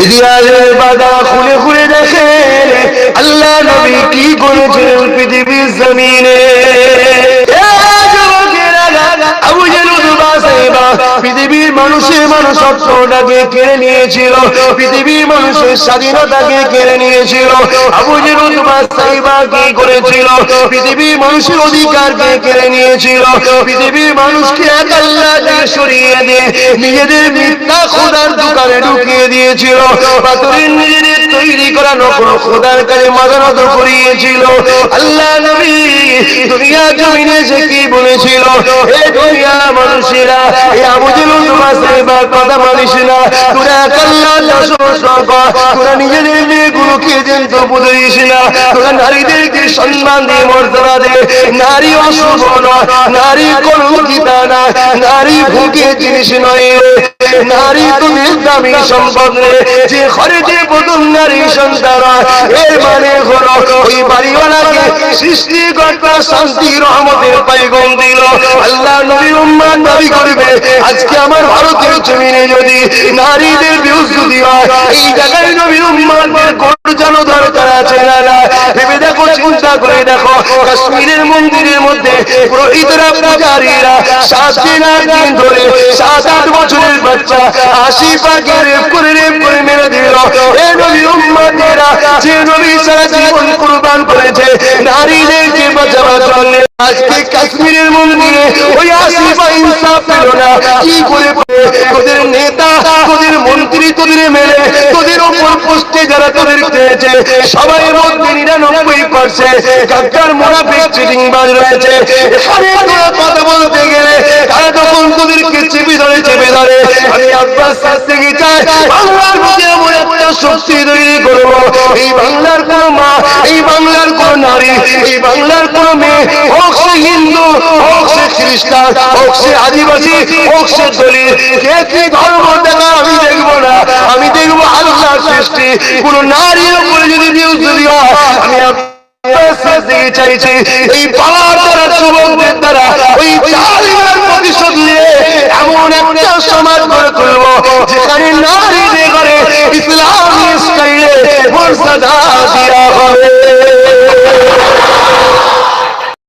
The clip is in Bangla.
ইতিহাসের পাতা খুলে খুলে দেখেন আল্লাহ নবী কি করেছিলেন পৃথিবীর জমিনে। আবু জেহেল উতবা সাইবা পৃথিবীর মানুষের মনুষ্যত্বটাকে কেড়ে নিয়েছিল, পৃথিবীর মানুষের স্বাধীনতাকে কেড়ে নিয়েছিল। আবু জেহেল উতবা সাইবা কি করেছিল? পৃথিবীর মানুষের অধিকারকে কেড়ে নিয়েছিল, পৃথিবীর মানুষকে এক আল্লাহ থেকে সরিয়ে দিয়ে নিজেদের মিথ্যা খোদার দোকানে ঢুকিয়ে দিয়েছিল। পাথরের নিজেদের তৈরি করা নকল খোদার কাছে মাথা নত করিয়েছিল। আল্লাহ নবী দুনিয়া জমিনে সে কি বলেছিল? এ দুনিয়া মানুষেরা, এই আবু জেহেল উতবা সাইবার কথা মানিস না, তোরা এক আল্লাহর দাসত্ব কর, তোরা নিজেদের মেয়েগুলোকে যেন বুঝিস না, তোরা নারীদেরকে সম্মান দিয়ে মর্যাদা দে। নারী অশুভ নয়, নারী কলঙ্কিতা না, নারী ভুগে জিনিস নয়, নারী তুমি দামি সম্পদ রে। যে ঘরে যে প্রথম নারী সন্তান এর মানে হলো ওই বাড়িওয়ালাকে সৃষ্টিকর্তা শান্তি রহমতের পয়গাম দিল। আল্লাহ নবী উম্মত দাবি করবে আজকে আমার ভারতের জমিনে যদি নারীদের বেহুজুদি হয়, এই জায়গায় নবী উম্মতদের গর্জানো দরকার আছে না? না ভেবে দেখো, চিন্তা করে দেখো, কাশ্মীরের মন্দিরের মধ্যে পুরোহিতরা পূজারীরা 7 দিন ধরে 7-8 বছরের বাচ্চা 80 পাকে রেপ করে মেরে দিল। এ নবী উম্মতেরা যে নবী সারা জীবন কুরবান করেছে নারীদেরকে বাঁচাবার জন্য, আজকে কাশ্মীরের মন্দিরে ওই 80 পা ইনসাফ পেল না। কি করে তোদের নেতা, তোদের মন্ত্রী, তোদের মেরে, তোদের ওপর পোস্টে যারা তোদের খেয়েছে সবাই মধ্যে 99% গাদ্দার মুনাফিক চিটিংবাজ রয়েছে। এখানে তোরা কথা বলতে গেলে তারা তখন তোদেরকে চেপে ধরে। আমি আব্বাস থেকে চাই বাংলার বুকে এমন একটা শক্তি তৈরি করবো, এই বাংলার কোন মা, এই বাংলার কোন নারী, এই বাংলার কোন মেয়ে, হোক সে হিন্দু, হোক সে খ্রিস্টান, হোক সে আদিবাসী, হোক সে দলিত, কে কি ধর্ম দেখা আমি দেখবো না। আমি দেখবো আল্লাহর সৃষ্টি কোন নারীর উপরে যদি বিরুদ্ধ হয়, আমি চাইছি এই পাড়ার দ্বারা, যুবকদের দ্বারা ওই জালিমের প্রতিশোধ নিয়ে এমন একটা সমাজ গড়ে তুলবো যেখানে নারীদের ঘরে ইসলামী স্টাইলে মর্যাদা দেওয়া হবে।